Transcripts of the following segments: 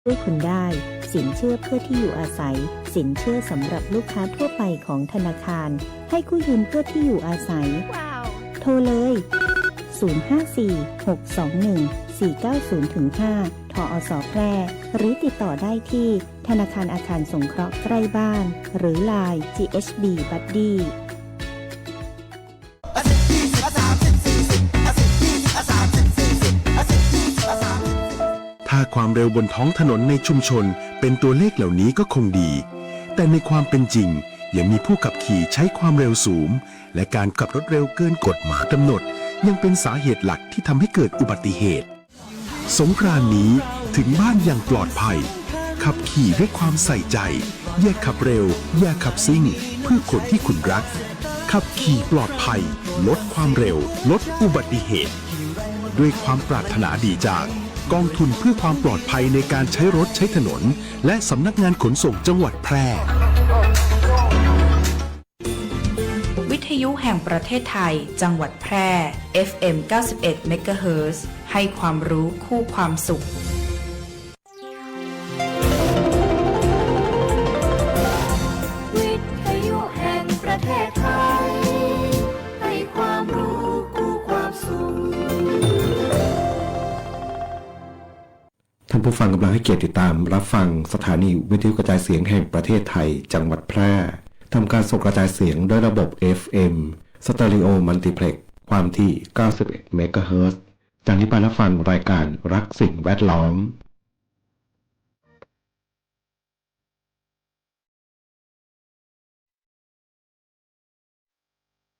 ช่วยคุณได้สินเชื่อเพื่อที่อยู่อาศัยสินเชื่อสำหรับลูกค้าทั่วไปของธนาคารให้กู้ยืมเพื่อที่อยู่อาศัย wow. โทรเลย 054-621-490-5 ทอสแพร่หรือติดต่อได้ที่ธนาคารอาคารสงเคราะห์ใกล้บ้านหรือ LINE GHB Buddy ถ้าความเร็วบนท้องถนนในชุมชนเป็นตัวเลขเหล่านี้ก็คงดี แต่ในความเป็นจริงยังมีผู้ขับขี่ใช้ความเร็วสูงและการขับรถเร็วเกินกฎหมายกำหนดยังเป็นสาเหตุหลักที่ทำให้เกิดอุบัติเหตุสงกรานต์นี้ถึงบ้านอย่างปลอดภัยขับขี่ด้วยความใส่ใจอย่าขับเร็วอย่าขับซิ่งเพื่อคนที่คุณรักขับขี่ปลอดภัยลดความเร็วลดอุบัติเหตุด้วยความปรารถนาดีจากกองทุนเพื่อความปลอดภัยในการใช้รถใช้ถนนและสำนักงานขนส่งจังหวัดแพร่วิทยุแห่งประเทศไทยจังหวัดแพร่ FM 91 เมกะเฮิรตซ์ให้ความรู้คู่ความสุขวิทยุแห่งประเทศไทยให้ความรู้คู่ความสุขท่านผู้ฟังกำลังให้เกียรติติดตามรับฟังสถานีวิทยุกระจายเสียงแห่งประเทศไทยจังหวัดแพร่ทำการส่งกระจายเสียงด้วยระบบ FM Stereo Multiplex ความถี่ 91 เมกะเฮิรตซ์ จากนี้ไปรับฟังรายการรักสิ่งแวดล้อม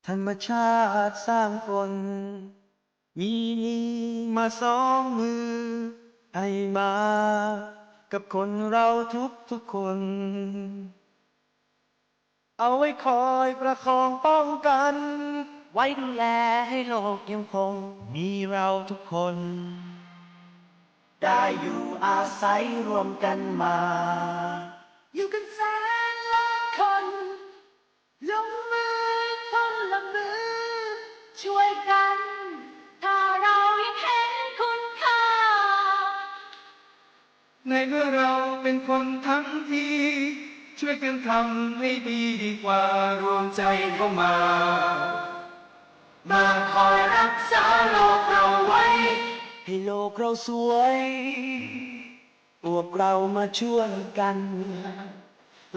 ธรรมชาติสร้างฝนมีมาสองมือให้มากับคนเราทุกคน เอาไว้คอยประคองป้องกัน ไว้ดูแลให้โลกยังคงมีเราทุกคน ได้อยู่อาศัยรวมกันมา อยู่กันแสนล้านคนลงมือคนละมือช่วยกันถ้าเรายังเห็นคุณค่าในเมื่อเราเป็นคนทั้งทีช่วยกันทำให้ดีกว่ารวมใจเข้ามาคอยรักษาโลกเราไว้ให้โลกเราสวยพวกเรามาช่วยกัน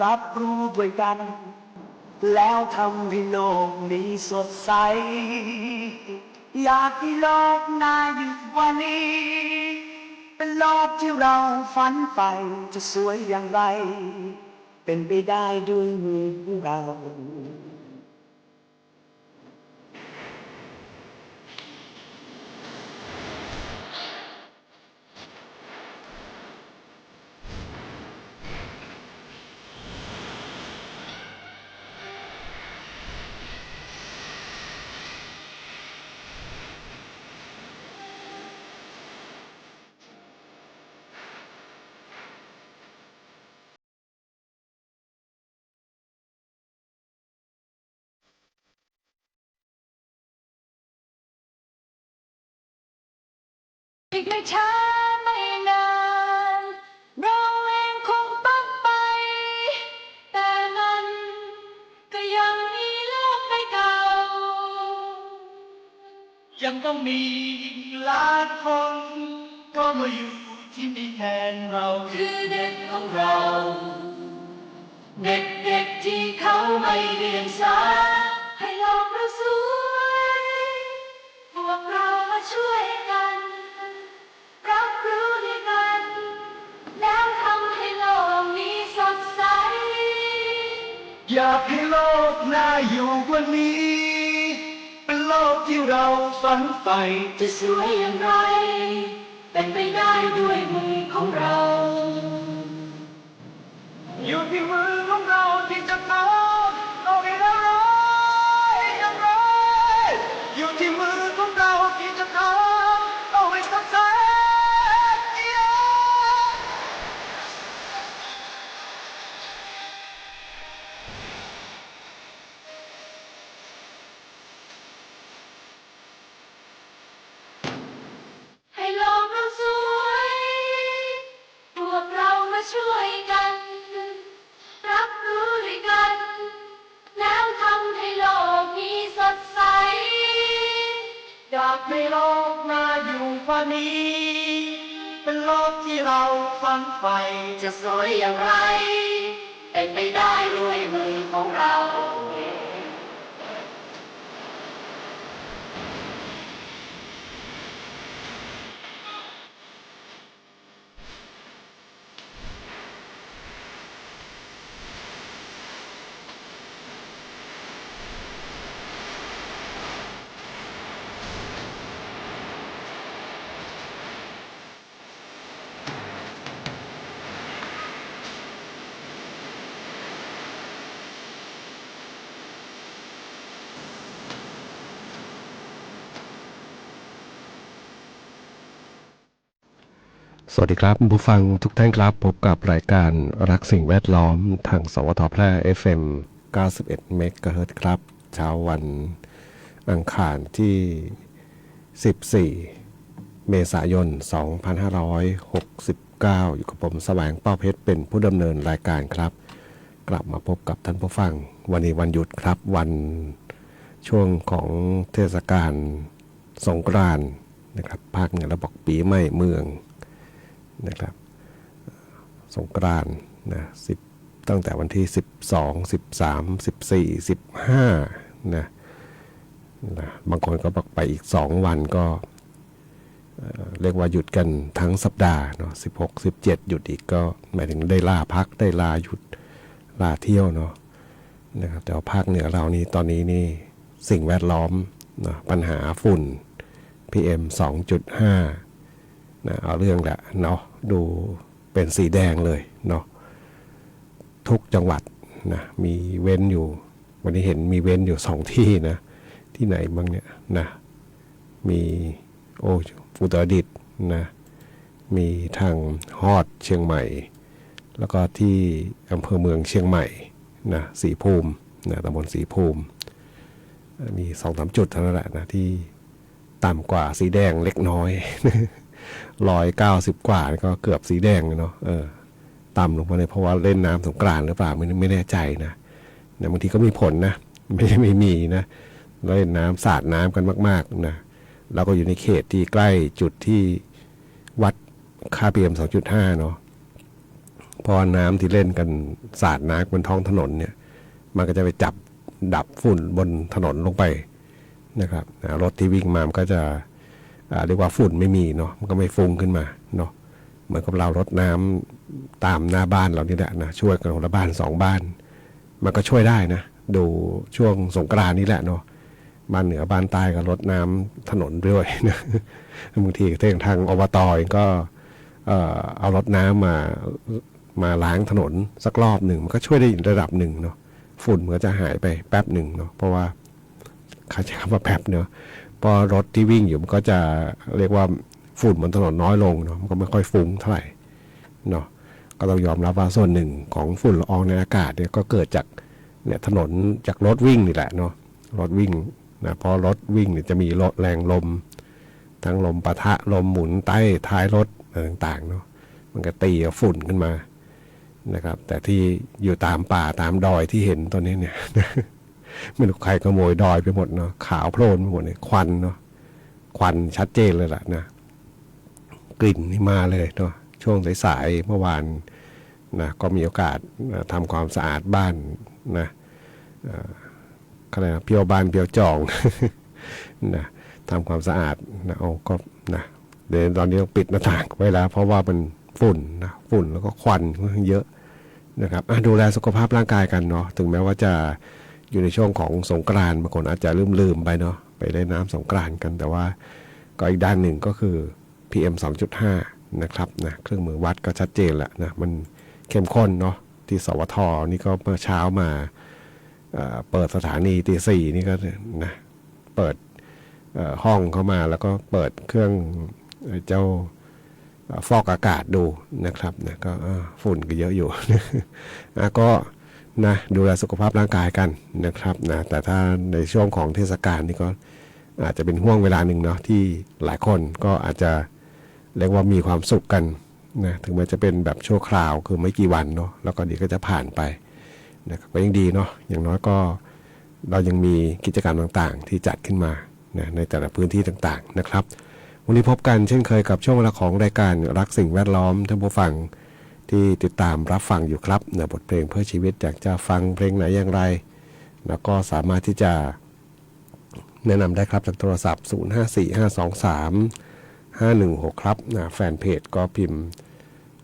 รับรู้ด้วยกันแล้วทำให้โลกนี้สดใสอยากให้โลกน่าอยู่กว่านี้เป็นโลกที่เราฝันใฝ่จะสวยอย่างไรเป็นไปได้ด้วยมือของเราอีกไม่ช้าไม่นานเราเองคงต้องไปแต่มันก็ยังมีโลกใบเก่ายังต้องมีล้านคนก็มาอยู่ที่นี่แทนเราคือเด็กของเราเด็กที่เขาไม่เรียนสายให้โลกเราสวยพวกเรามาช่วยกันรับรู้ด้วยกันแล้วทำให้โลกนี้สดใสอยากให้โลกน่าอยู่กว่านี้เป็นโลกที่เราฝันใฝ่จะสวยอย่างไรเป็นไปได้ด้วยมือของเราอยู่ที่มือของเราที่จะทำโลกให้เราร้อยอย่างไรอยู่ที่มือของเราที่จะทำโลกให้สดใสให้โลกเราสวยพ ช่วยกันรับรู้ด้วยกันแล้วทำให้โลกนี้สดใสอยากให้โลกน่าอยู่กว่านี้ เป็นโลกที่เราฝันใฝ่จะสวยอย่างไรเป็นไปได้ด้วยมือของเรา สวัสดีครับผู้ฟังทุกท่านครับพบกับรายการรักสิ่งแวดล้อมทางสวทแพร่ FM 91 เมกะเฮิรตซ์ครับเช้าวันอังคารที่ 14 เมษายน 2569 อยู่กับผมแสวงเป้าเพชรเป็นผู้ดำเนินรายการครับกลับมาพบกับท่านผู้ฟังวันนี้วันหยุดครับวันช่วงของเทศกาลสงกรานต์นะครับภาคเหนือเราบอกปีใหม่เมืองนะครับสงกรานต์นะตั้งแต่วันที่12 13 14 15นะบางคนก็บอกไปอีก2วันก็เรียกว่าหยุดกันทั้งสัปดาห์เนาะ16 17หยุดอีกก็หมายถึงได้ลาพักได้ลาหยุดลาเที่ยวเนาะนะครับแต่ภาคเหนือเรานี่ตอนนี้นี่สิ่งแวดล้อมนะปัญหาฝุ่น PM 2.5เอาเรื่องแหละเนาะดูเป็นสีแดงเลยเนาะทุกจังหวัดนะมีเว้นอยู่วันนี้เห็นมีเว้นอยู่2ที่นะที่ไหนบ้างเนี่ยนะมีอุตรดิตถ์นะมีทางฮอดเชียงใหม่แล้วก็ที่อำเภอเมืองเชียงใหม่นะศรีภูมินะตำบลศรีภูมิมี 2-3 จุดเท่านั้นแหละนะที่ต่ำกว่าสีแดงเล็กน้อย190 กว่าก็เกือบสีแดงเนาะต่ำลงมาเลยเพราะว่าเล่นน้ำสงกรานต์หรือเปล่าไม่แน่ใจนะบางทีก็มีผลนะไม่ใช่ไม่มีนะเล่นน้ำสาดน้ำกันมากๆนะเราก็อยู่ในเขตที่ใกล้จุดที่วัดค่า PM 2.5 เนาะพอน้ำที่เล่นกันสาดน้ำบนท้องถนนเนี่ยมันก็จะไปจับดับฝุ่นบนถนนลงไปนะครับรถที่วิ่งมามันก็จะเรียกว่าฝุ่นไม่มีเนาะมันก็ไม่ฟุ้งขึ้นมาเนาะเหมือนกับเรารดน้ำตามหน้าบ้านเรานี่แหละนะช่วยกันคนละบ้าน2บ้านมันก็ช่วยได้นะดูช่วงสงกรานต์นี่แหละเนาะบ้านเหนือบ้านใต้ก็รดน้ำถนนด้วยนะบางทีทางอบตก็เอารถน้ำมาล้างถนนสักรอบหนึ่งมันก็ช่วยได้ระดับหนึ่งเนาะฝุ่นมันก็จะหายไปแป๊บหนึ่งเนาะเพราะว่าเขาใช้คำว่าแป๊บเนาะพอรถที่วิ่งอยู่มันก็จะเรียกว่าฝุ่นบนถนนน้อยลงเนาะมันก็ไม่ค่อยฟุ้งเท่าไหร่เนาะก็ต้องยอมรับว่าส่วนหนึ่งของฝุ่นละอองในอากาศเนี่ยก็เกิดจากเนี่ยถนนจากรถวิ่งนี่แหละเนาะรถวิ่งนะพอรถวิ่งเนี่ยจะมีแรงลมทั้งลมปะทะลมหมุนใต้ท้ายรถต่างๆเนาะมันก็ตีเอาฝุ่นขึ้นมานะครับแต่ที่อยู่ตามป่าตามดอยที่เห็นตอนนี้เนี่ยไม่รู้ใครขโมยดอยไปหมดเนาะขาวโพลนไปหมดเลยควันเนาะควันชัดเจนเลยล่ะนะกลิ่นนี่มาเลยเนาะช่วงสายๆเมื่อวานนะก็มีโอกาสทำความสะอาดบ้านนะอะไรนะเพียวบ้านเพียวจองนะทำความสะอาดนะก็นะเดี๋ยวตอนนี้ต้องปิดหน้าต่างไว้แล้วเพราะว่ามันฝุ่นนะฝุ่นแล้วก็ควันค่อนข้างเยอะนะครับดูแลสุขภาพร่างกายกันเนาะถึงแม้ว่าจะอยู่ในช่วงของสงกรานต์บางคนอาจจะลืมไปเนาะไปเล่นน้ำสงกรานต์กันแต่ว่าก็อีกด้านหนึ่งก็คือ PM 2.5 นะครับนะเครื่องมือวัดก็ชัดเจนแหละนะมันเข้มข้นเนาะที่สวทนี่ก็เมื่อเช้ามาเปิดสถานีตี 4นี่ก็นะเปิดห้องเข้ามาแล้วก็เปิดเครื่องเจ้าฟอกอากาศดูนะครับนะก็ฝุ่นก็เยอะอยู่ ก็นะดูแลสุขภาพร่างกายกันนะครับนะแต่ถ้าในช่วงของเทศกาลนี่ก็อาจจะเป็นห่วงเวลาหนึ่งเนาะที่หลายคนก็อาจจะเรียกว่ามีความสุขกัน นะถึงแม้จะเป็นแบบชั่วคราวคือไม่กี่วันเนาะแล้วก็เดี๋ยวก็จะผ่านไปนะครับก็ยังดีเนาะอย่างน้อยก็เรายังมีกิจกรรมต่างๆที่จัดขึ้นมานะในแต่ละพื้นที่ต่างๆนะครับวันนี้พบกันเช่นเคยกับช่วงเวลาของรายการรักสิ่งแวดล้อมท่านผู้ฟังที่ติดตามรับฟังอยู่ครับในบทเพลงเพื่อชีวิตอยากจะฟังเพลงไหนอย่างไรแล้วก็สามารถที่จะแนะนำได้ครับจากโทรศัพท์054523 516ครับแฟนเพจก็พิมพ์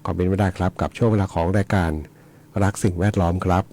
คอมเมนต์ไว้ได้ครับกับช่วงเวลาของรายการรักสิ่งแวดล้อมครับ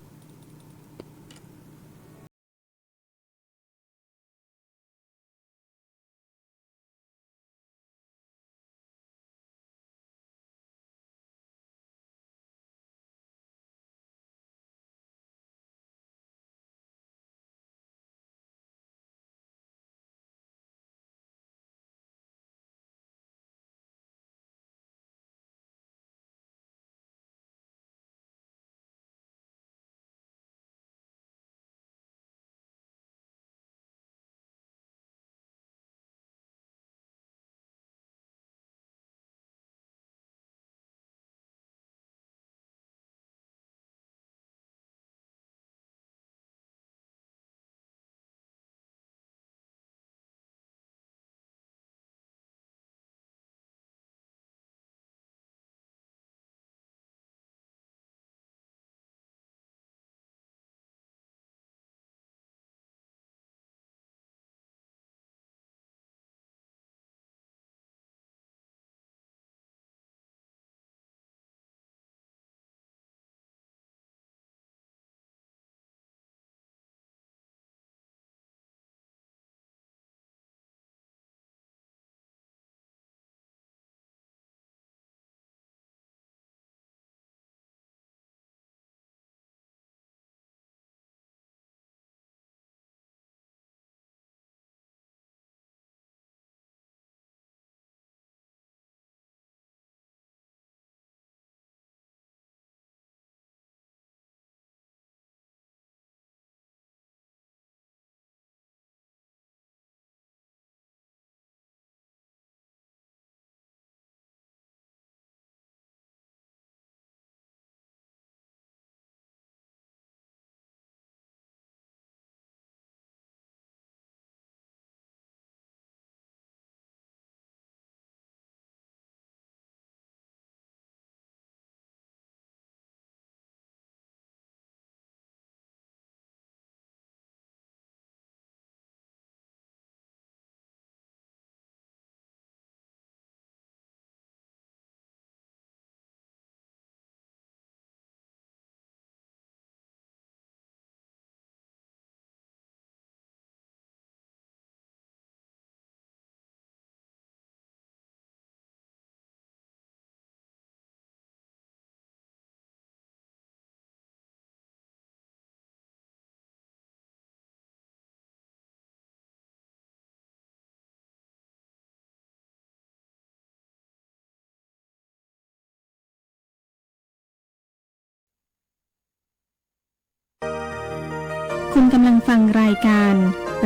คุณกำลังฟังรายการ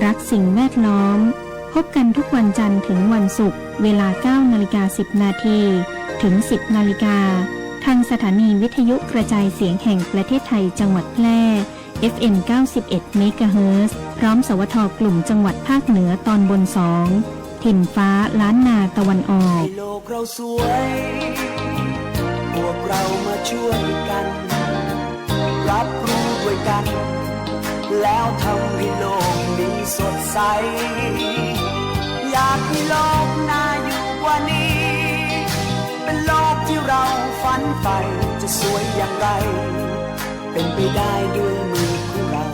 รักสิ่งแวดล้อมพบกันทุกวันจันทร์ถึงวันศุกร์เวลา 9:10 นาทีถึง 10 นาฬิกาทางสถานีวิทยุกระจายเสียงแห่งประเทศไทยจังหวัดแพร่ FM 91 เมกะเฮิรตซ์พร้อมสวทกลุ่มจังหวัดภาคเหนือตอนบน 2 ถิ่นฟ้าล้านนาตะวันออก ให้โลกเราสวย พวกเรามาช่วยกัน รับรู้ด้วยกัน แล้วทำให้โลกนี้สดใส อยากให้โลกน่าอยู่กว่านี้ เป็นโลกที่เราฝันใฝ่จะสวยอย่างไร เป็นไปได้ด้วยมือของเรา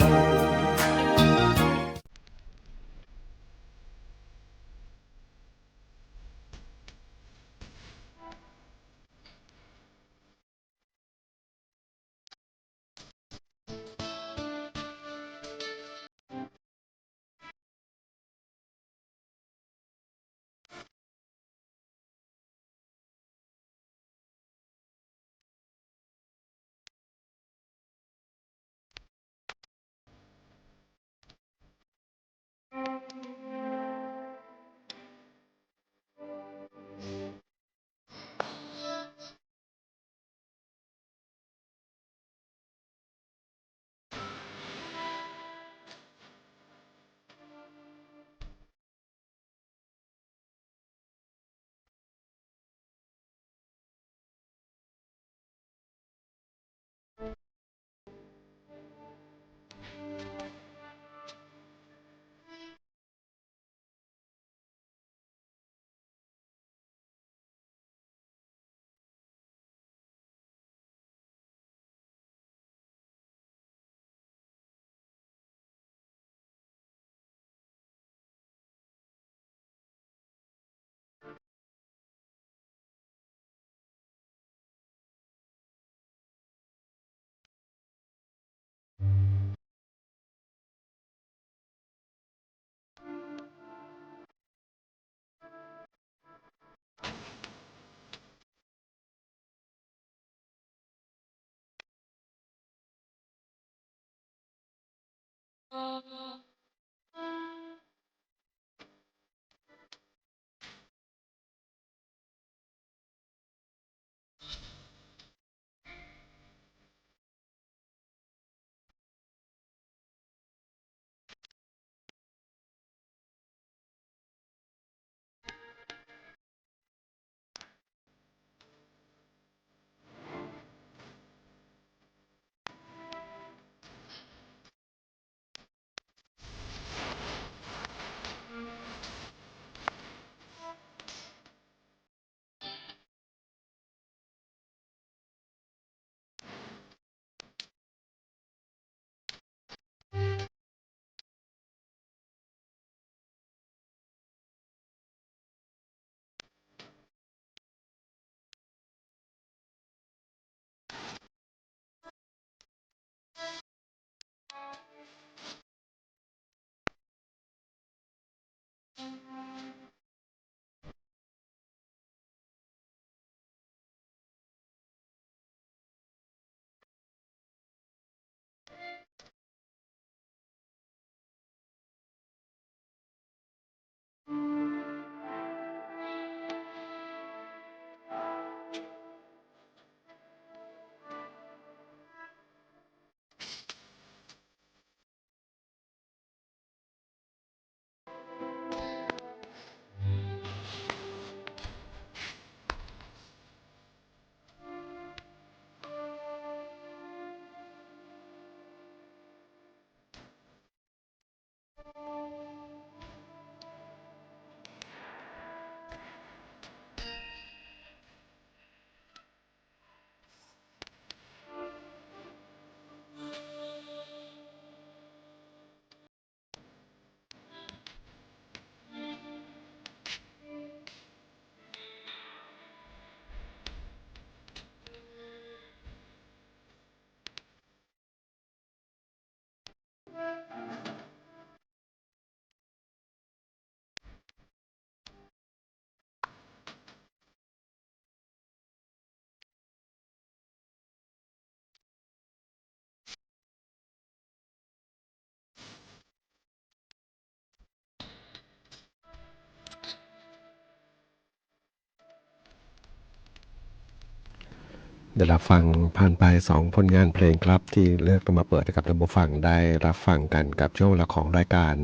ได้รับฟังผ่านไป2ผลงานเพลงครับที่เลือกมาเปิดให้กับท่านผู้ฟังได้รับฟังกันกับช่วงเวลาของรายการ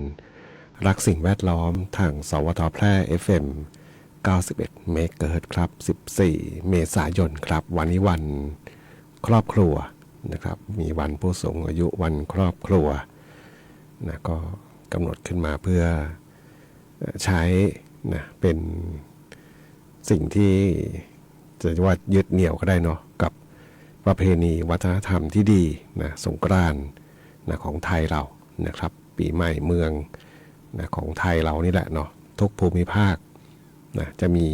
รักสิ่งแวดล้อมทางสวทแพร่ FM 91 เมกะเฮิรตซ์ครับ14 เมษายนครับวันนี้วันครอบครัวนะครับมีวันผู้สูงอายุวันครอบครัวนะก็กำหนดขึ้นมาเพื่อใช้นะเป็นสิ่งที่จะว่ายึดเหนี่ยวก็ได้เนาะกับประเพณีวัฒนธรรมที่ดีนะสงกรานต์นะของไทยเรานะครับปีใหม่เมืองนะของไทยเรานี่แหละเนาะทุกภูมิภาคนะจะมี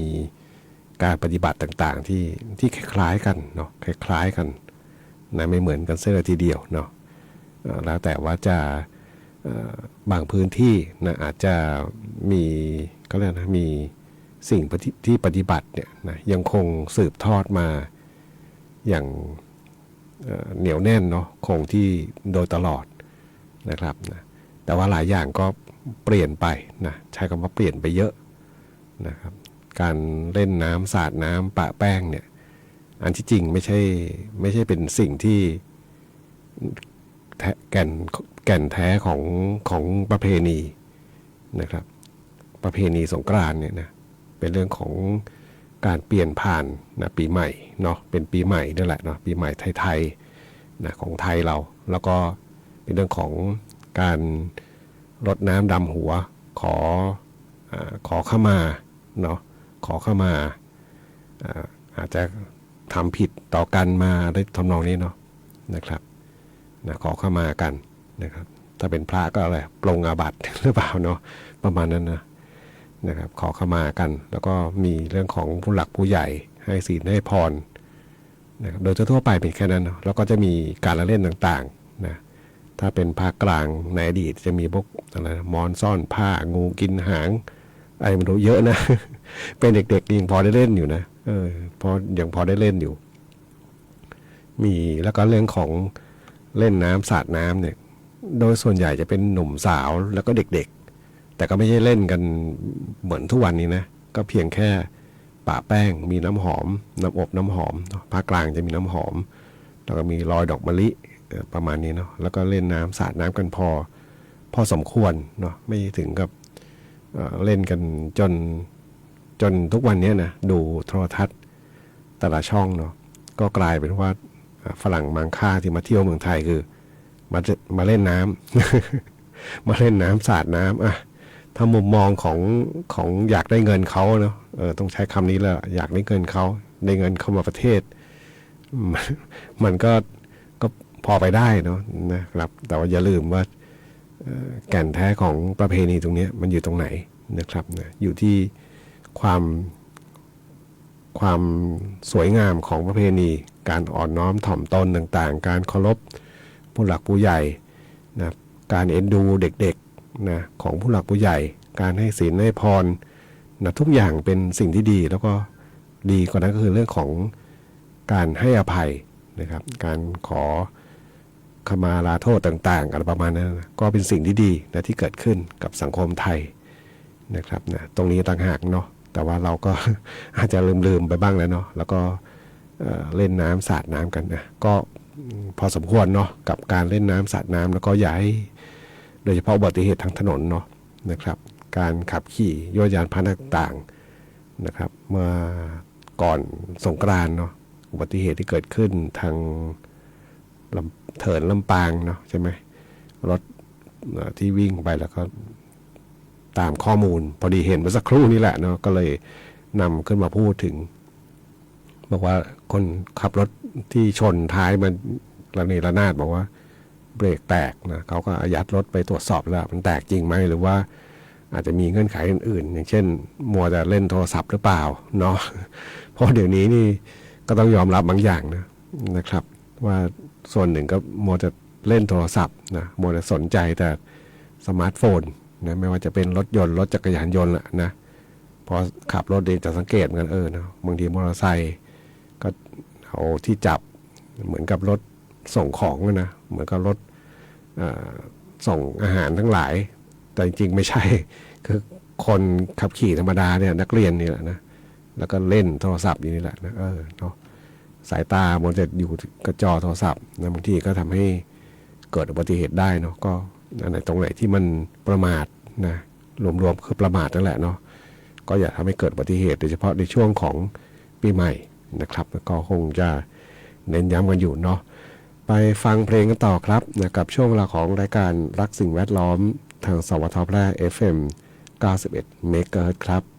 การปฏิบัติต่างๆที่คล้ายๆกันเนาะคล้ายๆกันนะไม่เหมือนกันเสียทีเดียวเนาะแล้วแต่ว่าจะบางพื้นที่นะอาจจะมีก็เรียกนะมีสิ่งที่ปฏิบัติเนี่ยนะยังคงสืบทอดมาอย่างเหนียวแน่นเนาะคงที่โดยตลอดนะครับนะแต่ว่าหลายอย่างก็เปลี่ยนไปนะใช้คำว่าเปลี่ยนไปเยอะนะครับการเล่นน้ำสาดน้ำปะแป้งเนี่ยอันที่จริงไม่ใช่เป็นสิ่งที่แก่นแท้ของประเพณีนะครับประเพณีสงกรานต์เนี่ยนะเป็นเรื่องของการเปลี่ยนผ่านนะปีใหม่เนาะเป็นปีใหม่นั่นแหละเนาะปีใหม่ไทยๆนะของไทยเราแล้วก็เป็นเรื่องของการรดน้ำดำหัวขอเข้ามาเนาะขอเข้ามาอาจจะทำผิดต่อกันมาได้ทำนองนี้เนาะนะครับนะขอเข้ามากันนะครับถ้าเป็นพระก็อะไรปรงอาบัติหรือเปล่าเนาะประมาณนั้นนะครับขอเข้ามากันแล้วก็มีเรื่องของผู้หลักผู้ใหญ่ให้ศีลให้พรนะครับโดยทั่วไปเป็นแค่นั้นแล้วก็จะมีการละเล่นต่างๆนะถ้าเป็นภาคกลางในอดีตจะมีพวกอะไรมอนซ่อนผ้างูกินหางอะไรมันเยอะนะ เป็นเด็กๆยังพอได้เล่นอยู่นะยังพอได้เล่นอยู่มีแล้วก็เรื่องของเล่นน้ำสาดน้ำเนี่ย โดยส่วนใหญ่จะเป็นหนุ่มสาวแล้วก็เด็กๆแต่ก็ไม่ใช่เล่นกันเหมือนทุกวันนี้นะก็เพียงแค่ปะแป้งมีน้ำหอมน้ำอบน้ำหอมภาคกลางจะมีน้ำหอมแล้วก็มีรอยดอกมะลิประมาณนี้เนาะแล้วก็เล่นน้ำสาดน้ำกันพอสมควรเนาะไม่ถึงกับเล่นกันจนทุกวันนี้นะดูโทรทัศน์แต่ละช่องเนาะก็กลายเป็นว่าฝรั่งมังค่าที่มาเที่ยวเมืองไทยคือมาเล่นน้ำ มาเล่นน้ำสาดน้ำอ่ะถ้ามุมมองของอยากได้เงินเขาเนาะต้องใช้คำนี้แล้วอยากได้เงินเขาได้เงินเข้ามาประเทศ มันก็พอไปได้เนาะนะครับแต่ว่าอย่าลืมว่าแก่นแท้ของประเพณีตรงนี้มันอยู่ตรงไหนนะครับนะอยู่ที่ความสวยงามของประเพณีการอ่อนน้อมถ่อมตนต่างๆการเคารพผู้หลักผู้ใหญ่นะการเอ็นดูเด็กๆนะของผู้หลักผู้ใหญ่การให้ศีลให้พรนะทุกอย่างเป็นสิ่งที่ดีแล้วก็ดีกว่านั้นก็คือเรื่องของการให้อภัยนะครับการขอขมาลาโทษต่างๆอะไรประมาณนั้นนะก็เป็นสิ่งที่ดีนะที่เกิดขึ้นกับสังคมไทยนะครับนะตรงนี้ต่างหากเนาะแต่ว่าเราก็ อาจจะลืมไปบ้างแล้วเนาะแล้วก็เล่นน้ำสาดน้ำกันนะก็พอสมควรเนาะกับการเล่นน้ำสาดน้ำแล้วก็อย่าให้โดยเฉพาะอุบัติเหตุทางถนนเนาะนะครับการขับขี่ยวดยานพาหนะต่างๆนะครับเมื่อก่อนสงกรานต์เนาะอุบัติเหตุที่เกิดขึ้นทางเถินลำปางเนาะใช่ไหมรถที่วิ่งไปแล้วก็ตามข้อมูลพอดีเห็นเมื่อสักครู่นี้แหละเนาะก็เลยนำขึ้นมาพูดถึงบอกว่าคนขับรถที่ชนท้ายมันระเนระนาดบอกว่าเบรกแตกนะเขาก็อายัดรถไปตรวจสอบแล้วมันแตกจริงไหมหรือว่าอาจจะมีเงื่อนไขอื่นๆอย่างเช่นมัวแต่เล่นโทรศัพท์หรือเปล่าเนาะเพราะเดี๋ยวนี้นี่ก็ต้องยอมรับบางอย่างนะครับว่าส่วนหนึ่งก็มัวแต่เล่นโทรศัพท์นะมัวแต่สนใจแต่สมาร์ทโฟนนะไม่ว่าจะเป็นรถยนต์รถจักรยานยนต์ละนะพอขับรถเองจะสังเกตเหมือนกันนะบางทีมอเตอร์ไซค์ก็เอาที่จับเหมือนกับรถส่งของนะเหมือนกับรถส่งอาหารทั้งหลายแต่จริงๆไม่ใช่คือคนขับขี่ธรรมดาเนี่ยนักเรียนนี่แหละนะแล้วก็เล่นโทรศัพท์อยู่นี่แหละนะเนาะสายตามันจะอยู่กับจอโทรศัพท์นะบางทีก็ทำให้เกิดอุบัติเหตุได้เนาะก็ในตรงไหนที่มันประมาทนะรวมๆคือประมาทนั่นแหละเนาะก็อย่าทำให้เกิดอุบัติเหตุโดยเฉพาะในช่วงของปีใหม่นะครับก็คงจะเน้นย้ำกันอยู่เนาะไปฟังเพลงกันต่อครับนะกับช่วงเวลาของรายการรักสิ่งแวดล้อมทางสวทแพร่ FM 91 เมกะเฮิรตซ์ครับ เ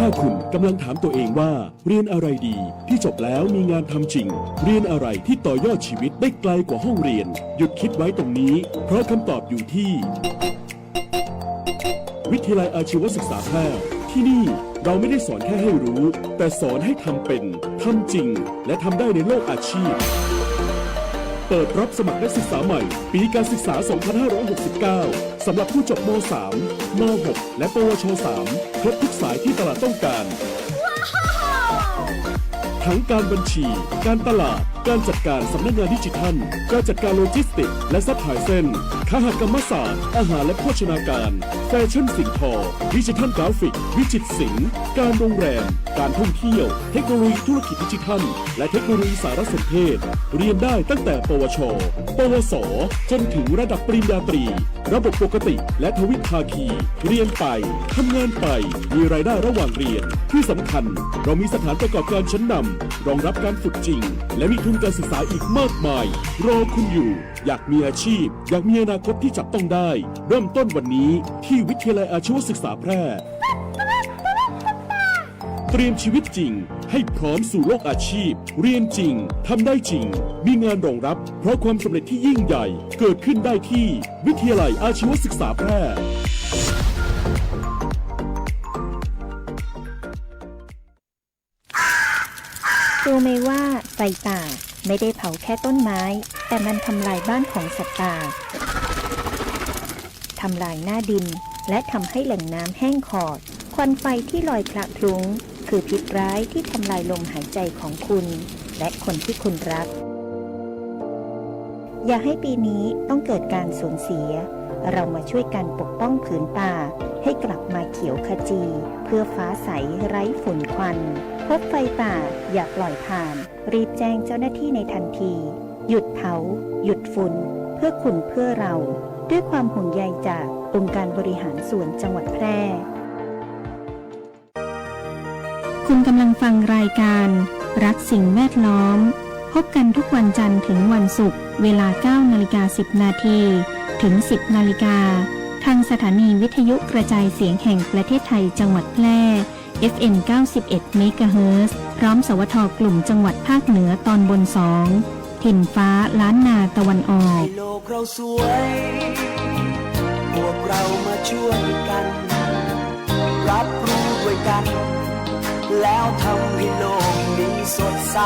าคุณกำลังถามตัวเองว่าเรียนอะไรดีที่จบแล้วมีงานทำจริง เรียนอะไรที่ต่อยอดชีวิตได้ไกลกว่าห้องเรียน หยุดคิดไว้ตรงนี้เพราะคำตอบอยู่ที่ วิทยาลัยอาชีวศึกษาแพร่ที่นี่เราไม่ได้สอนแค่ให้รู้ แต่สอนให้ทำเป็นทำจริง และทำได้ในโลกอาชีพ เปิดรับสมัครนักศึกษาใหม่ปีการศึกษา 2569 สำหรับผู้จบม .3 ม .6 และปวช .3 ครบทุกสายที่ตลาดต้องการ ทั้งการบัญชี การตลาด การจัดการสำนักงานดิจิทัล การจัดการโลจิสติกส์และซัพพลายเส้นคหกรรมศาสตร์ อาหารและโภชนาการ แฟชั่นสิ่งทอ ดิจิทัลกราฟิก วิจิตรศิลป์ การโรงแรม การท่องเที่ยว เทคโนโลยีธุรกิจดิจิทัล และเทคโนโลยีสารสนเทศ เรียนได้ตั้งแต่ปวช ปวส จนถึงระดับปริญญาตรี ระบบปกติและทวิภาคี เรียนไป ทำงานไป มีรายได้ระหว่างเรียน ที่สำคัญ เรามีสถานประกอบการชั้นนำรองรับการฝึกจริง และมีทุนการศึกษาอีกมากมาย รอคุณอยู่ อยากมีอาชีพ อยากมีอนาคตที่จับต้องได้ เริ่มต้นวันนี้ที่วิทยาลัยอาชีวศึกษาแพร่ เตรียมชีวิตจริง ให้พร้อมสู่โลกอาชีพ เรียนจริง ทำได้จริง มีงานรองรับ เพราะความสำเร็จที่ยิ่งใหญ่ เกิดขึ้นได้ที่วิทยาลัยอาชีวศึกษาแพร่ รู้ไหมว่าไฟป่าไม่ได้เผาแค่ต้นไม้ แต่มันทำลายบ้านของสัตว์ป่าทำลายหน้าดินและทำให้แหล่งน้ำแห้งขอด ควันไฟที่ลอยคละคลุ้งคือพิษร้ายที่ทำลายลมหายใจของคุณ และคนที่คุณรัก อย่าให้ปีนี้ต้องเกิดการสูญเสีย เรามาช่วยกันปกป้องผืนป่าให้กลับมาเขียวขจี เพื่อฟ้าใสไร้ฝุ่นควันพบไฟป่าอย่าปล่อยผ่าน รีบแจ้งเจ้าหน้าที่ในทันที หยุดเผา หยุดฝุ่น เพื่อคุณเพื่อเรา ด้วยความห่วงใยจากองค์การบริหารส่วนจังหวัดแพร่ คุณกำลังฟังรายการ รักสิ่งแวดล้อม พบกันทุกวันจันทร์ถึงวันศุกร์เวลา 9:10 นาทีถึง 10 นาฬิกาทางสถานีวิทยุกระจายเสียงแห่งประเทศไทยจังหวัดแพร่ FM 91 เมกะเฮิรตซ์พร้อมสวทกลุ่มจังหวัดภาคเหนือตอนบน 2 ถิ่นฟ้าล้านนาตะวันออก ให้โลกเราสวย พวกเรามาช่วยกัน รับรู้ด้วยกัน แล้วทำให้โลกนี้สดใส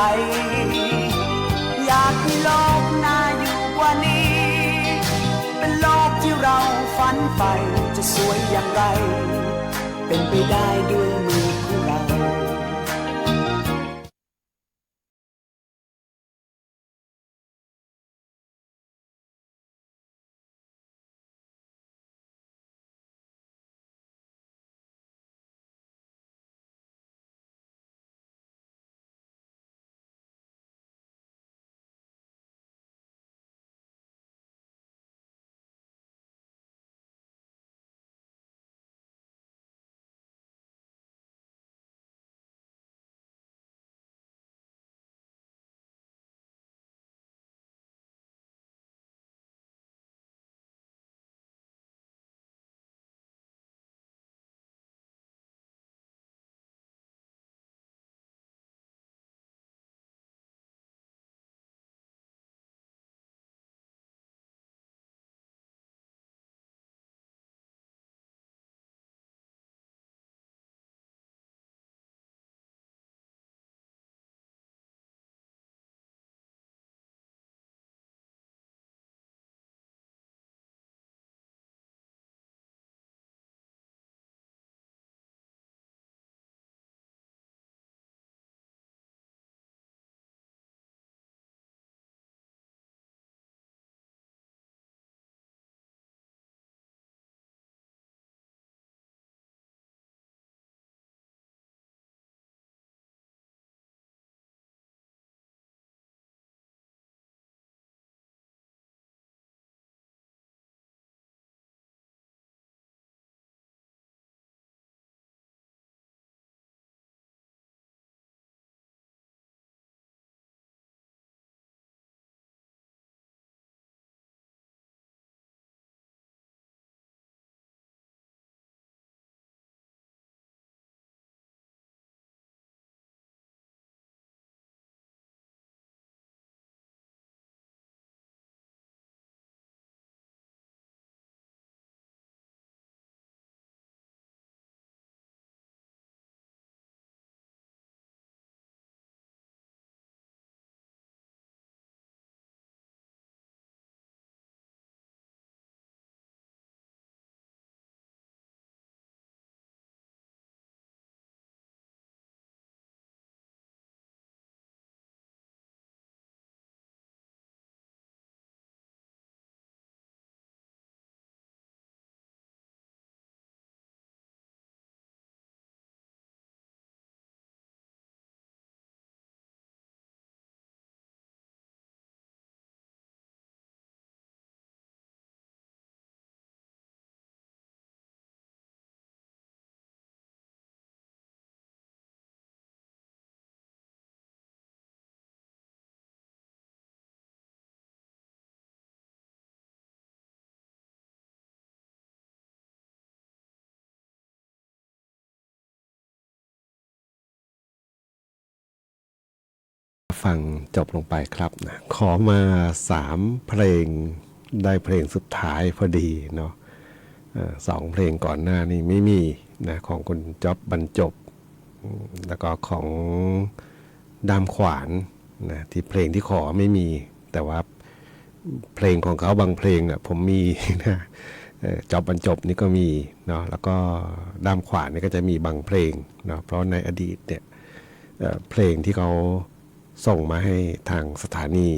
อยากให้โลกน่าอยู่กว่านี้ เป็นโลกที่เราฝันใฝ่จะสวยอย่างไร เป็นไปได้ด้วยมือของเรา ฟังจบลงไปครับนะขอมา3เพลงได้เพลงสุดท้ายพอดีเนาะ2เพลงก่อนหน้านี้ไม่มีนะของคุณจ๊อบบรรจบแล้วก็ของดามขวานนะที่เพลงที่ขอไม่มีแต่ว่าเพลงของเขาบางเพลงผมมีนะจ๊อบบรรจบนี่ก็มีเนาะแล้วก็ดามขวานนี่ก็จะมีบางเพลงเนาะเพราะในอดีตเนี่ยเพลงที่เขาส่งมาให้ทางสถานี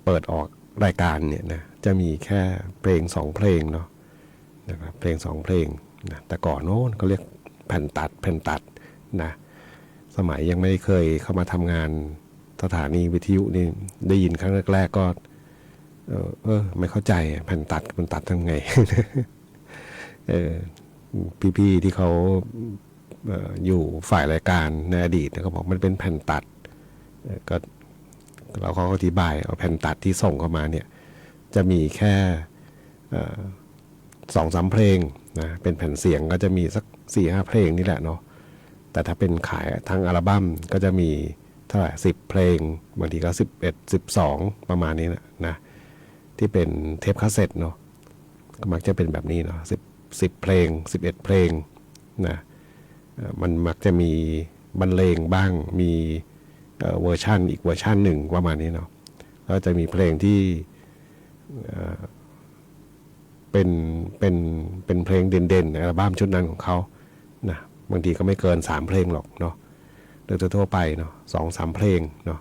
เปิดออกรายการเนี่ยนะจะมีแค่เพลง2เพลงเนาะนะครับเพลง2เพลงนะแต่ก่อนโน้นเขาเรียกแผ่นตัดนะสมัยยังไม่เคยเข้ามาทำงานสถานีวิทยุนี่ได้ยินครั้งแรกๆก็ไม่เข้าใจแผ่นตัดมันตัดทำไง พี่ๆที่เขาอยู่ฝ่ายรายการในอดีตเขาบอกมันเป็นแผ่นตัดก็เราเขาอธิบายเอาแผ่นตัดที่ส่งเข้ามาเนี่ยจะมีแค่2-3 เพลงนะเป็นแผ่นเสียงก็จะมีสัก 4-5 เพลงนี่แหละเนาะแต่ถ้าเป็นขายทั้งอัลบั้มก็จะมีเท่าไหร่10 เพลงบางทีก็11-12ประมาณนี้นะที่เป็นเทปคาสเซ็ตเนาะก็มักจะเป็นแบบนี้เนาะ10เพลง11 เพลงนะมันมักจะมีบรรเลงบ้างมีเวอร์ชันอีกเวอร์ชันหนึ่งประมาณนี้เนาะแล้วจะมีเพลงที่เป็นเพลงเด่นๆในอัลบั้มชุดนั้นของเขานะบางทีก็ไม่เกิน3เพลงหรอกเนาะโดยทั่วไปเนาะ2-3 เพลงเนาะ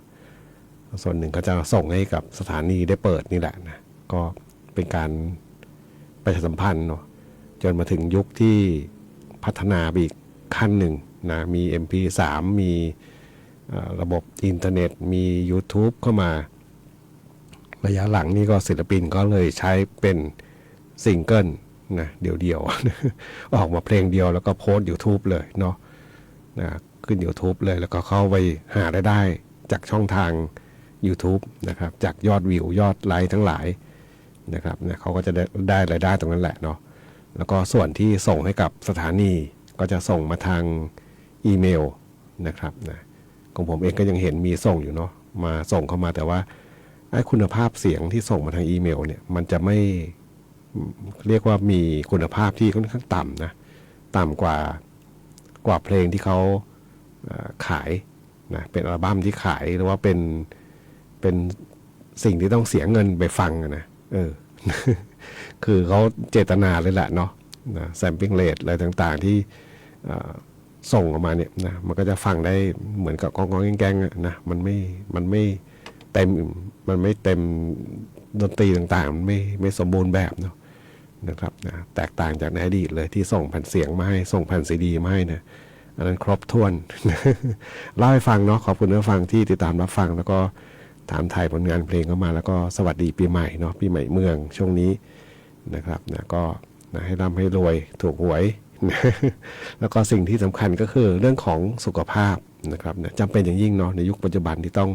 ส่วนหนึ่งก็จะส่งให้กับสถานีได้เปิดนี่แหละนะก็เป็นการประชาสัมพันธ์เนาะจนมาถึงยุคที่พัฒนาไปอีกขั้นหนึ่งนะมี MP3 มีระบบอินเทอร์เน็ตมี YouTube เข้ามาระยะหลังนี่ก็ศิลปินก็เลยใช้เป็นซิงเกิลนะเดี่ยวๆ ออกมาเพลงเดียวแล้วก็โพสต์ YouTube เลยเนาะนะขึ้น YouTube เลยแล้วก็เข้าไปหารายได้จากช่องทาง YouTube นะครับจากยอดวิวยอดไลค์ทั้งหลายนะครับนะเขาก็จะได้รายได้ตรงนั้นแหละเนาะแล้วก็ส่วนที่ส่งให้กับสถานีก็จะส่งมาทางอีเมลนะครับนะของผมเองก็ยังเห็นมีส่งอยู่เนาะมาส่งเข้ามาแต่ว่าไอ้คุณภาพเสียงที่ส่งมาทางอีเมลเนี่ยมันจะไม่เรียกว่ามีคุณภาพที่ค่อนข้างต่ำนะต่ำกว่าเพลงที่เขาขายนะเป็นอัลบั้มที่ขายหรือว่าเป็นสิ่งที่ต้องเสียเงินไปฟังนะคือเขาเจตนาเลยแหละเนาะนะแซมปิ้งเรทอะไรต่างๆที่ส่งออกมาเนี่ยนะมันก็จะฟังได้เหมือนกับกองๆแกงๆนะมันไม่เต็มดนตรีต่างๆมันไม่สมบูรณ์แบบเนาะนะครับนะแตกต่างจากในอดีตเลยที่ส่งแผ่นเสียงมาให้ส่งแผ่นซีดีมาให้นะอันนั้นครบถ้วน เล่าให้ฟังเนาะขอบคุณผู้ฟังที่ติดตามรับฟังแล้วก็ถามไทยผลงานเพลงเข้ามาแล้วก็สวัสดีปีใหม่เนาะปีใหม่เมืองช่วงนี้นะครับนะก็นะให้ร่ำให้รวยถูกหวย แล้วก็สิ่งที่สำคัญก็คือเรื่องของสุขภาพนะครับนะจำเป็นอย่างยิ่งเนาะในยุคปัจจุบันที่ต้อง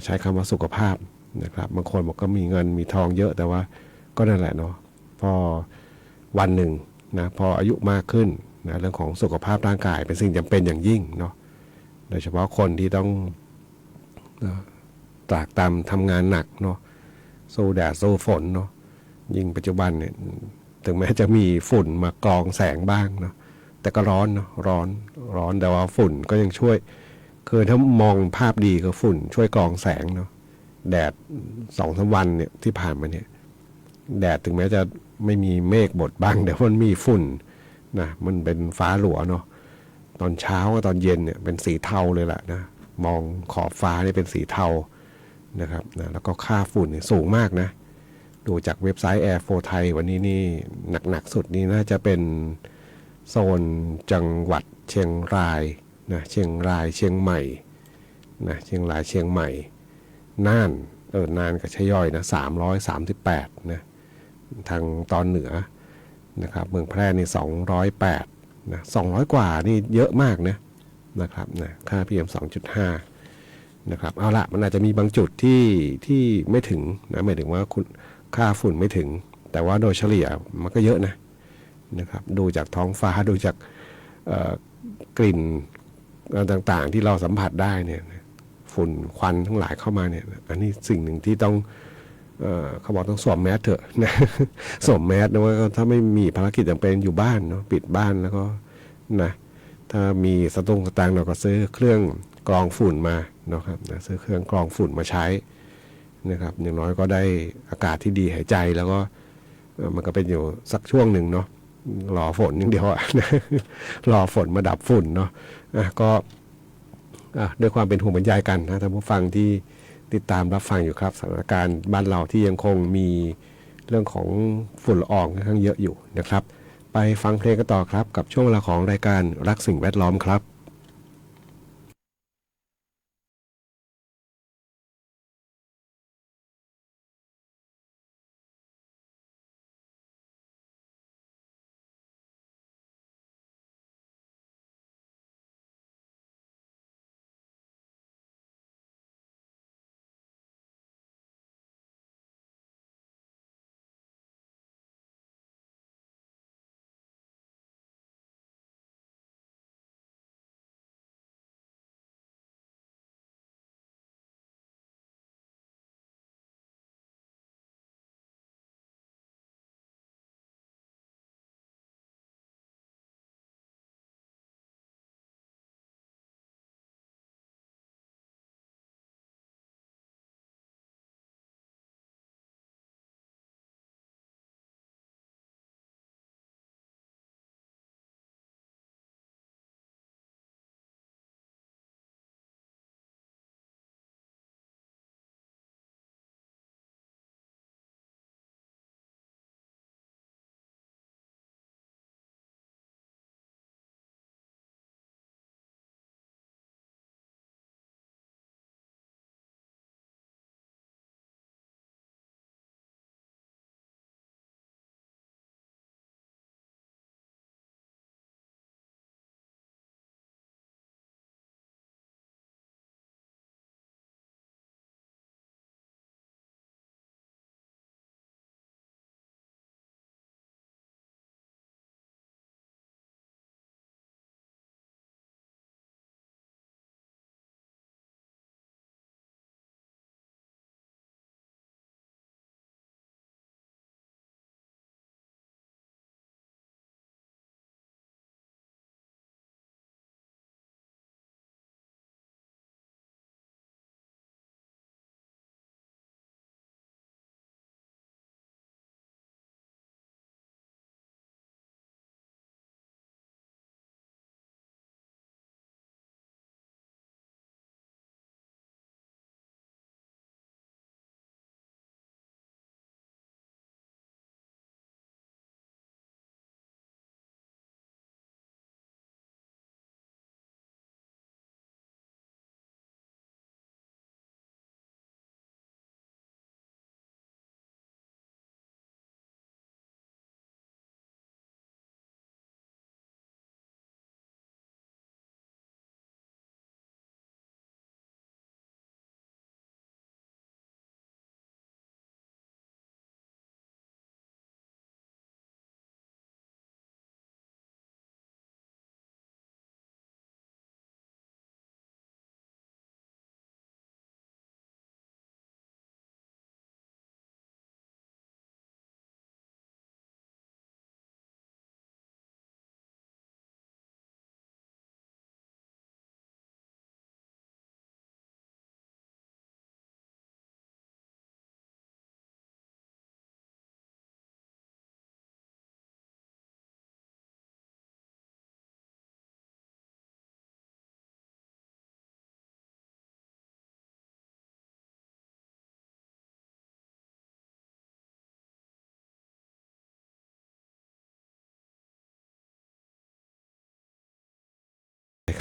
ใช้คำว่าสุขภาพนะครับบางคนบอกก็มีเงินมีทองเยอะแต่ว่าก็นั่นแหละเนาะพอวันหนึ่งนะพออายุมากขึ้นนะเรื่องของสุขภาพร่างกายเป็นสิ่งจำเป็นอย่างยิ่งเนาะโดยเฉพาะคนที่ต้องตรากตรำทำงานหนักเนาะสู้แดดสู้ฝนเนาะยิ่งปัจจุบันเนี่ยถึงแม้จะมีฝุ่นมากรองแสงบ้างเนาะแต่ก็ร้อนเนาะร้อนแต่ว่าฝุ่นก็ยังช่วยคือถ้ามองภาพดีก็ฝุ่นช่วยกรองแสงเนาะแดด 2-3 วันเนี่ยที่ผ่านมาเนี่ยแดดถึงแม้จะไม่มีเมฆบดบังแต่มันมีฝุ่นนะมันเป็นฟ้าหลัวเนาะตอนเช้ากับตอนเย็นเนี่ยเป็นสีเทาเลยแหละนะมองขอบฟ้านี่เป็นสีเทานะครับนะแล้วก็ค่าฝุ่นเนี่ยสูงมากนะดูจากเว็บไซต์ Air for Thai วันนี้นี่หนักสุดนี่น่าจะเป็นโซนจังหวัดเชียงรายนะเชียงรายเชียงใหม่นะเชียงรายเชียงใหม่น่านน่านกับชะย่อยนะ338นะทางตอนเหนือนะครับเมืองแพร่นี่208นะ200กว่านี่เยอะมากนะครับนะค่า PM 2.5 นะครับเอาละมันอาจจะมีบางจุดที่ไม่ถึงนะหมายถึงว่าคุณค่าฝุ่นไม่ถึงแต่ว่าโดยเฉลี่ยมันก็เยอะนะครับดูจากท้องฟ้าดูจากกลิ่นต่างๆที่เราสัมผัสได้เนี่ยฝ ฝุ่นควันทั้งหลายเข้ามาเนี่ยอันนี้สิ่งหนึ่งที่ต้องเขาบอกต้องสวมแมสเถอะนะ สวมแมสนะว่าถ้าไม่มีภารกิจจำเป็นอยู่บ้านเนาะปิดบ้านแล้วก็นะถ้ามีสตางค์เราก็ซื้อเครื่องกรองฝุ่นมานะครับนะซื้อเครื่องกรองฝุ่นมาใช้นะครับอย่างน้อยก็ได้อากาศที่ดีหายใจแล้วก็มันก็เป็นอยู่สักช่วงหนึ่งเนาะรอฝนอย่างเดียวอะ รอฝนมาดับฝุ่นเนาะก็ด้วยความเป็นห่วงเป็นใยกันนะท่านผู้ฟังที่ติดตามรับฟังอยู่ครับสถานการณ์บ้านเราที่ยังคงมีเรื่องของฝุ่นละอองค่อนข้างเยอะอยู่นะครับไปฟังเพลงกันต่อครับกับช่วงเวลาของรายการรักสิ่งแวดล้อมครับ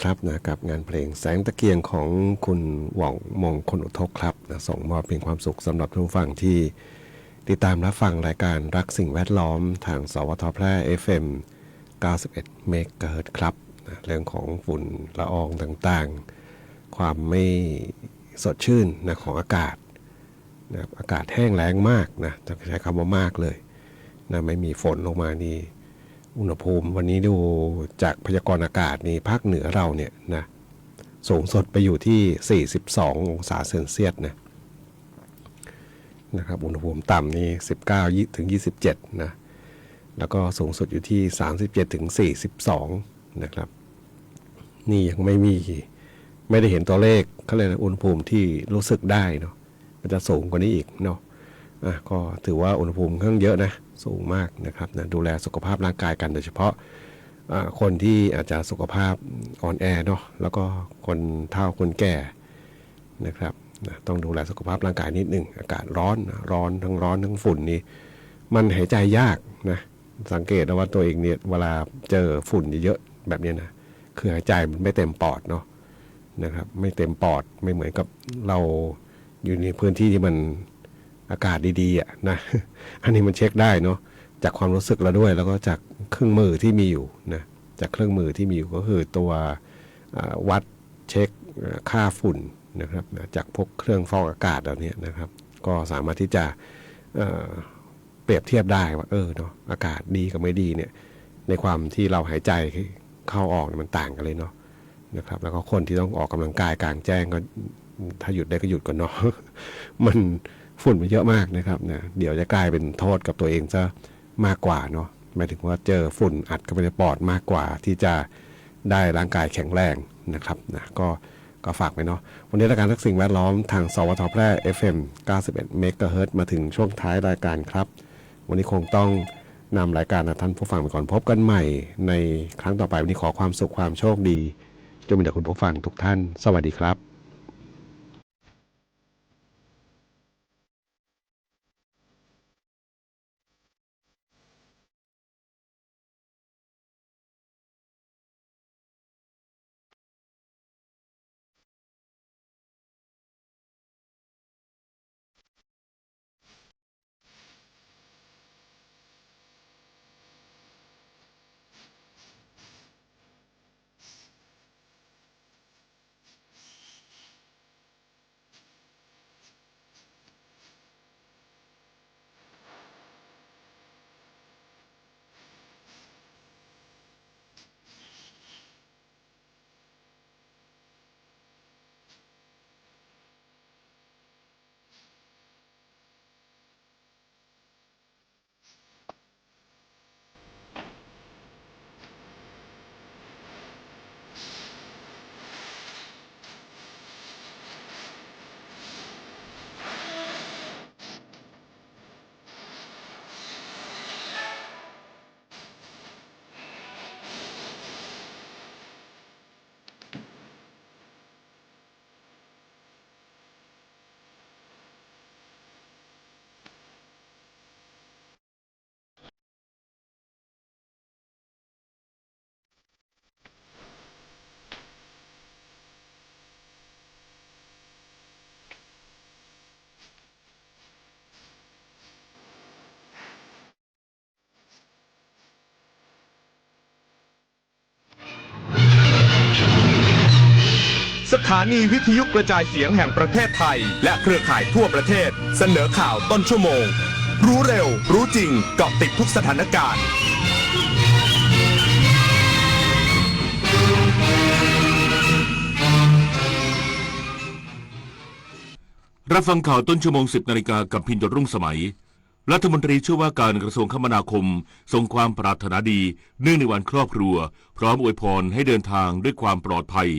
ครับนะกับงานเพลงแสงตะเกียงของคุณหว่องมงคลอุทกครับนะส่งมอบเป็นความสุขสำหรับทุกฟังที่ติดตามรับฟังรายการรักสิ่งแวดล้อมทางสวทแพร่ FM 91 เมกะเฮิรตซ์ครับนะเรื่องของฝุ่นละอองต่างๆความไม่สดชื่นนะของอากาศนะอากาศแห้งแล้งมากนะจะใช้คำว่ามากเลยนะไม่มีฝนลงมานี่อุณหภูมิวันนี้ดูจากพยากรณ์อากาศนี่ภาคเหนือเราเนี่ยนะ สูงสุดไปอยู่ที่42องศาเซนเซียสนะครับอุณหภูมิต่ำนี่19ถึง27นะแล้วก็สูงสุดอยู่ที่37ถึง42นะครับนี่ยังไม่ได้เห็นตัวเลขเขาเลยอุณหภูมิที่รู้สึกได้เนาะมันจะสูงกว่านี้อีกเนาะก็ถือว่าอุณหภูมิค่อนข้างเยอะนะสูงมากนะครับนะดูแลสุขภาพร่างกายกันโดยเฉพาะคนที่อาจจะสุขภาพอ่อนแอเนาะแล้วก็คนเฒ่าคนแก่นะครับนะต้องดูแลสุขภาพร่างกายนิดนึงอากาศร้อนทั้งฝุ่นนี่มันหายใจยากนะสังเกตนะว่าตัวเองเนี่ยเวลาเจอฝุ่นเยอะๆแบบนี้นะคือหายใจมันไม่เต็มปอดเนาะนะครับไม่เต็มปอดไม่เหมือนกับเราอยู่ในพื้นที่ที่มันอากาศดีๆนะ อันนี้มันเช็คได้เนาะจากความรู้สึกเราด้วยแล้วก็จากเครื่องมือที่มีอยู่นะจากเครื่องมือที่มีอยู่ก็คือตัววัดเช็คค่าฝุ่นนะครับจากพวกเครื่องฟอกอากาศเหล่านี้นะครับก็สามารถที่จะเปรียบเทียบได้ว่าเนาะอากาศดีกับไม่ดีเนี่ยในความที่เราหายใจเข้าออกมันต่างกันเลยเนาะนะครับแล้วก็คนที่ต้องออกกำลังกายกลางแจ้งก็ถ้าหยุดได้ก็หยุดก่อนเนาะ มันฝุ่นมันเยอะมากนะครับนะเดี๋ยวจะกลายเป็นโทษกับตัวเองซะมากกว่าเนาะหมายถึงว่าเจอฝุ่นอัดเข้าไปในปอดมากกว่าที่จะได้ร่างกายแข็งแรงนะครับนะก็ฝากไว้เนาะวันนี้รายการทักสิ่งแวดล้อมทางสวทแพร่ FM 91 เมกะเฮิรตซ์มาถึงช่วงท้ายรายการครับวันนี้คงต้องนำรายการท่านผู้ฟังไปก่อนพบกันใหม่ในครั้งต่อไปวันนี้ขอความสุขความโชคดีจงมีแด่คุณผู้ฟังทุกท่านสวัสดีครับ สถานีวิทยุกระจายเสียงแห่งประเทศไทยและเครือข่ายทั่วประเทศเสนอข่าวต้นชั่วโมงรู้เร็วรู้จริงเกาะติดทุกสถานการณ์รับฟังข่าวต้นชั่วโมง 10 นาฬิกากับพิน รุ่งสมัยรัฐมนตรีช่วยว่าการกระทรวงคมนาคมทรงความปรารถนาดีเนื่องในวันครอบครัวพร้อมอวยพรให้เดินทางด้วยความปลอดภัย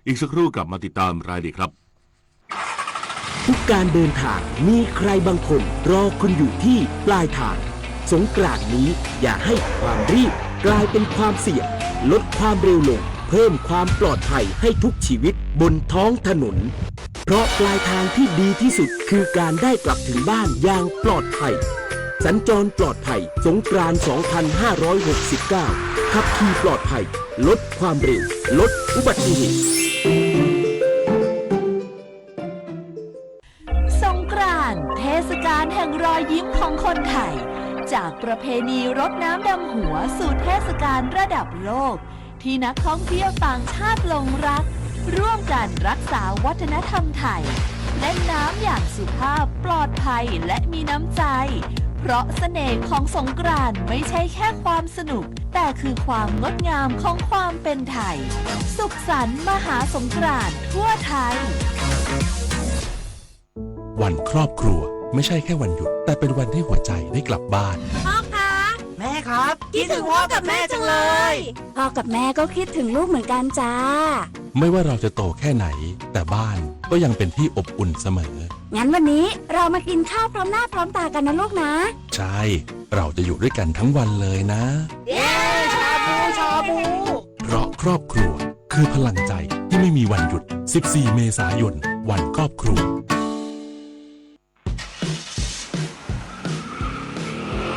อีกสักครู่กลับมาติดตามรายละเอียดครับทุกการเดินทางมีใครบางคนรอคุณอยู่ที่ปลายทางสงกรานต์นี้อย่าให้ความรีบกลายเป็นความเสี่ยงลดความเร็วลงเพิ่มความปลอดภัยให้ทุกชีวิตบนท้องถนนเพราะปลายทางที่ดีที่สุดคือการได้กลับถึงบ้านอย่างปลอดภัยสัญจรปลอดภัยสงกรานต์ 2569 ขับขี่ปลอดภัยลดความเร็วลดอุบัติเหตุสงกรานต์เทศกาลแห่งรอยยิ้มของคนไทยจากประเพณีรดน้ำดำหัวสู่เทศกาลระดับโลกที่นักท่องเที่ยวต่างชาติหลงรักร่วมกันรักษาวัฒนธรรมไทยเล่นน้ำอย่างสุภาพปลอดภัยและมีน้ำใจ เพราะเสน่ห์ของสงกรานต์ไม่ใช่แค่ความสนุกแต่คือความงดงามของความเป็นไทยสุขสันต์มหาสงกรานต์ทั่วไทยวันครอบครัวไม่ใช่แค่วันหยุดแต่เป็นวันที่หัวใจได้กลับบ้านพ่อคะแม่ครับคิดถึงพ่อกับแม่จังเลยพ่อกับแม่ก็คิดถึงลูกเหมือนกันจ้าไม่ว่าเราจะโตแค่ไหนแต่บ้านก็ยังเป็นที่อบอุ่นเสมองั้นวันนี้เรามากินข้าวพร้อมหน้าพร้อมตากันนะลูกนะใช่เราจะอยู่ด้วยกันทั้งวันเลยนะเย้ชาบูชาบูเพราะครอบครัวคือพลังใจที่ไม่มีวันหยุด14 เมษายนวันครอบครัว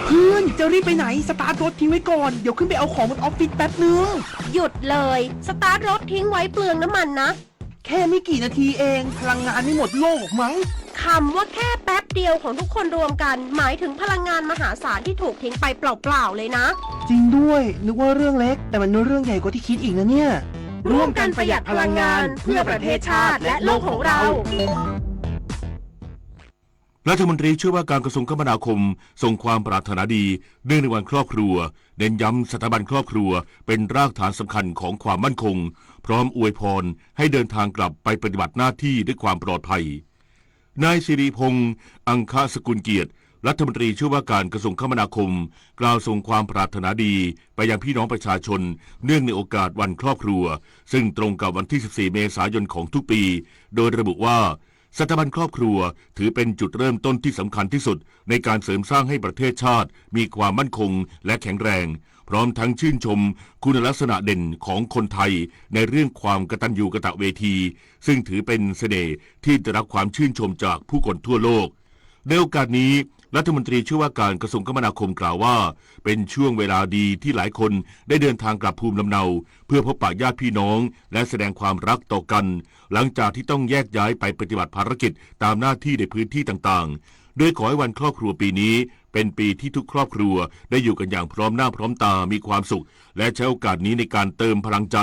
เพื่อนจะรีบไปไหนสตาร์ทรถทิ้งไว้ก่อนเดี๋ยวขึ้นไปเอาของบนออฟฟิศแป๊บนึงหยุดเลยสตาร์ทรถทิ้งไว้เปลืองน้ำมันนะแค่ไม่กี่นาทีเองพลังงานไม่หมดโลกมั้งคำว่าแค่แป๊บเดียวของทุกคนรวมกันหมายถึงพลังงานมหาศาลที่ถูกทิ้งไปเปล่าๆเลยนะจริงด้วยนึกว่าเรื่องเล็กแต่มันเรื่องใหญ่กว่าที่คิดอีกนะเนี่ยร่วมกันประหยัดพลังงานเพื่อประเทศชาติและโลกของเรารัฐมนตรีช่วยว่าการกระทรวงคมนาคมส่งความปรารถนาดีเนื่องในวันครอบครัวเน้นย้ำสถาบันครอบครัวเป็นรากฐานสำคัญของความมั่นคงพร้อมอวยพรให้เดินทางกลับไปปฏิบัติหน้าที่ด้วยความปลอดภัยนายสิริพงษ์อังคสกุลเกียรติรัฐมนตรีช่วยว่าการกระทรวงคมนาคมกล่าวส่งความปรารถนาดีไปยังพี่น้องประชาชนเนื่องในโอกาสวันครอบครัวซึ่งตรงกับวันที่ 14 เมษายนของทุกปีโดยระบุว่าสถาบันครอบครัวถือเป็นจุดเริ่มต้นที่สำคัญที่สุดในการเสริมสร้างให้ประเทศชาติมีความมั่นคงและแข็งแรงพร้อมทั้งชื่นชมคุณลักษณะเด่นของคนไทยในเรื่องความกตัญญูกตเวทีซึ่งถือเป็นเสน่ห์ที่ได้รับความชื่นชมจากผู้คนทั่วโลกในโอกาสนี้รัฐมนตรีช่วยว่าการกระทรวงคมนาคมกล่าวว่าเป็นช่วงเวลาดีที่หลายคนได้เดินทางกลับภูมิลำเนาเพื่อพบปะญาติพี่น้องและแสดงความรักต่อกันหลังจากที่ต้องแยกย้ายไปปฏิบัติภารกิจตามหน้าที่ในพื้นที่ต่างๆโดยขอให้วันครอบครัวปีนี้เป็นปีที่ทุกครอบครัวได้อยู่กันอย่างพร้อมหน้าพร้อมตามีความสุขและใช้โอกาสนี้ในการเติมพลังใจ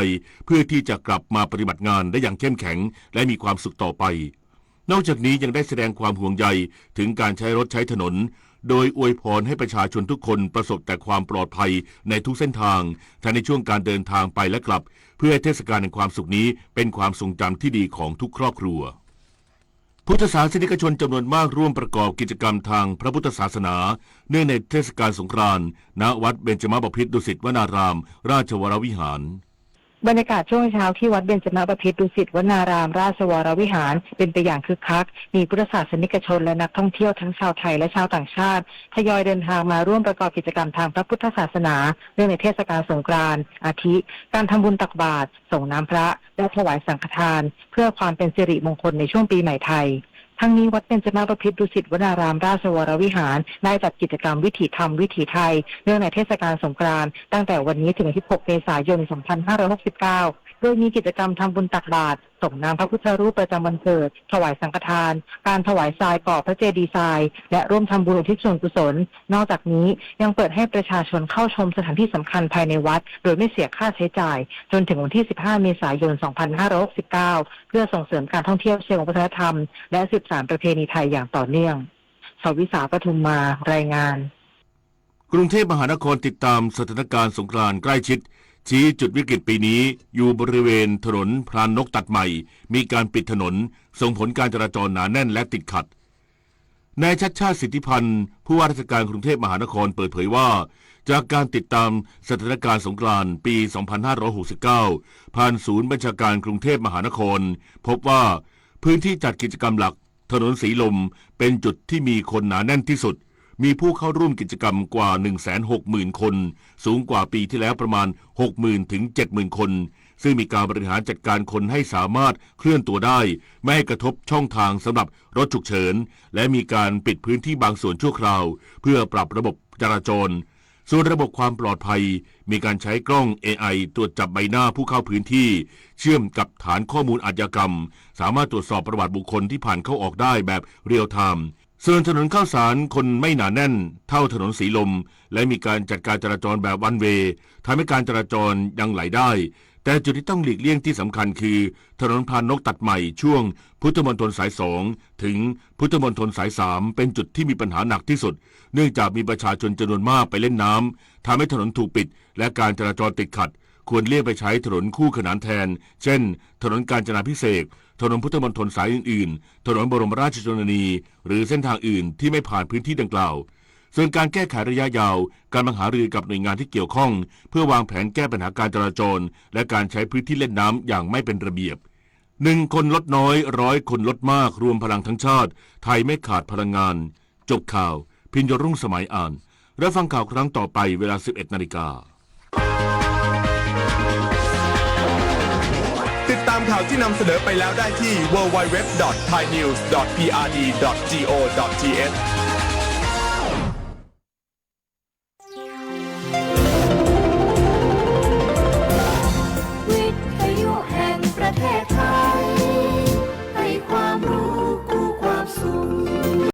เพื่อที่จะกลับมาปฏิบัติงานได้อย่างเข้มแข็งและมีความสุขต่อไปนอกจากนี้ยังได้แสดงความห่วงใยถึงการใช้รถใช้ถนนโดยอวยพรให้ประชาชนทุกคนประสบแต่ความปลอดภัยในทุกเส้นทางทั้งในช่วงการเดินทางไปและกลับเพื่อให้เทศกาลแห่งความสุขนี้เป็นความทรงจำที่ดีของทุกครอบครัวพุทธศาสนิกชนจำนวนมากร่วมประกอบกิจกรรมทางพระพุทธศาสนาเนื่องในเทศกาลสงกรานต์ณวัดเบญจมบพิตรดุสิตวนารามราชวรวิหารบรรยากาศช่วงเช้าที่วัดเบญจมบพิตรดุสิตวนารามราชวรวิหารเป็นไปอย่างคึกคักมีพุทธศาสนิกชนและนักท่องเที่ยวทั้งชาวไทยและชาวต่างชาติทยอยเดินทางมาร่วมประกอบกิจกรรมทางพระพุทธศาสนาเนื่องในเทศกาลสงกรานต์อาทิการทำบุญตักบาตรส่งน้ำพระและถวายสังฆทานเพื่อความเป็นสิริมงคลในช่วงปีใหม่ไทยทั้งนี้วัดเบญจมบพิตรดุสิตวนารามราชวรวิหารได้จัดกิจกรรมวิถีธรรมวิถีไทยเนื่องในเทศกาลสงกรานต์ตั้งแต่วันนี้ถึง16 เมษายน 2569โดยมีกิจกรรมทำบุญตักบาตรส่งน้ำพระพุทธรูปประจำวันเกิดถวายสังฆทานการถวายทรายก่อพระเจดีย์ทรายและร่วมทำบุญอุทิศส่วนกุศลนอกจากนี้ยังเปิดให้ประชาชนเข้าชมสถานที่สำคัญภายในวัดโดยไม่เสียค่าใช้จ่ายจนถึงวันที่15 เมษายน 2569เพื่อส่งเสริมการท่องเที่ยวเชิงวัฒนธรรมและสืบสานประเพณีไทยอย่างต่อเนื่องสวิสาปทุมมารายงานกรุงเทพมหานครติดตามสถานการณ์สงกรานต์ใกล้ชิดชี้จุดวิกฤตปีนี้อยู่บริเวณถนนพรานนกตัดใหม่มีการปิดถนนส่งผลการจราจรหนาแน่นและติดขัดนายชัชชาติสิทธิพันธ์ผู้ว่าราชการกรุงเทพมหานครเปิดเผยว่าจากการติดตามสถานการณ์สงกรานต์ปี 2569 ผ่านศูนย์บัญชาการกรุงเทพมหานครพบว่าพื้นที่จัดกิจกรรมหลักถนนสีลมเป็นจุดที่มีคนหนาแน่นที่สุดมีผู้เข้าร่วมกิจกรรมกว่า 160,000 คนสูงกว่าปีที่แล้วประมาณ 60,000 ถึง 70,000 คนซึ่งมีการบริหารจัดการคนให้สามารถเคลื่อนตัวได้ไม่ให้กระทบช่องทางสำหรับรถฉุกเฉินและมีการปิดพื้นที่บางส่วนชั่วคราวเพื่อปรับระบบจราจรส่วนระบบความปลอดภัยมีการใช้กล้อง AI ตรวจจับใบหน้าผู้เข้าพื้นที่เชื่อมกับฐานข้อมูลอาชญากรรมสามารถตรวจสอบประวัติบุคคลที่ผ่านเข้าออกได้แบบเรียลไทม์ส่วนถนนข้าวสารคนไม่หนาแน่นเท่าถนนสีลมและมีการจัดการจราจรแบบวันเวย์ทำให้การจราจรยังไหลได้ แต่จุดที่ต้องหลีกเลี่ยงที่สำคัญคือถนนพานนกตัดใหม่ช่วงพุทธมณฑลสาย 2 ถึงพุทธมณฑลสาย 3 เป็นจุดที่มีปัญหาหนักที่สุดเนื่องจากมีประชาชนจำนวนมากไปเล่นน้ำทำให้ถนนถูกปิดและการจราจรติดขัดควรเลี่ยงไปใช้ถนนคู่ขนานแทนเช่นถนนกาญจนาภิเษกถนนพุทธมณฑลสายอื่นๆถนนบรมราชชนนีหรือเส้นทางอื่นที่ไม่ผ่านพื้นที่ดังกล่าวส่วนการแก้ไขระยะยาวการบังหารือกับหน่วยงานที่เกี่ยวข้องเพื่อวางแผนแก้ปัญหาการจราจรและการใช้พื้นที่เล่นน้ำอย่างไม่เป็นระเบียบ1 คนลดน้อย100 คนลดมากรวมพลังทั้งชาติไทยไม่ขาดพลังงานจบข่าวพิญญรุ่งสมัยอ่านและฟังข่าวครั้งต่อไปเวลา 11:00 น.ติดตามข่าวที่นำเสนอไปแล้วได้ที่ www.thainews.prd.go.th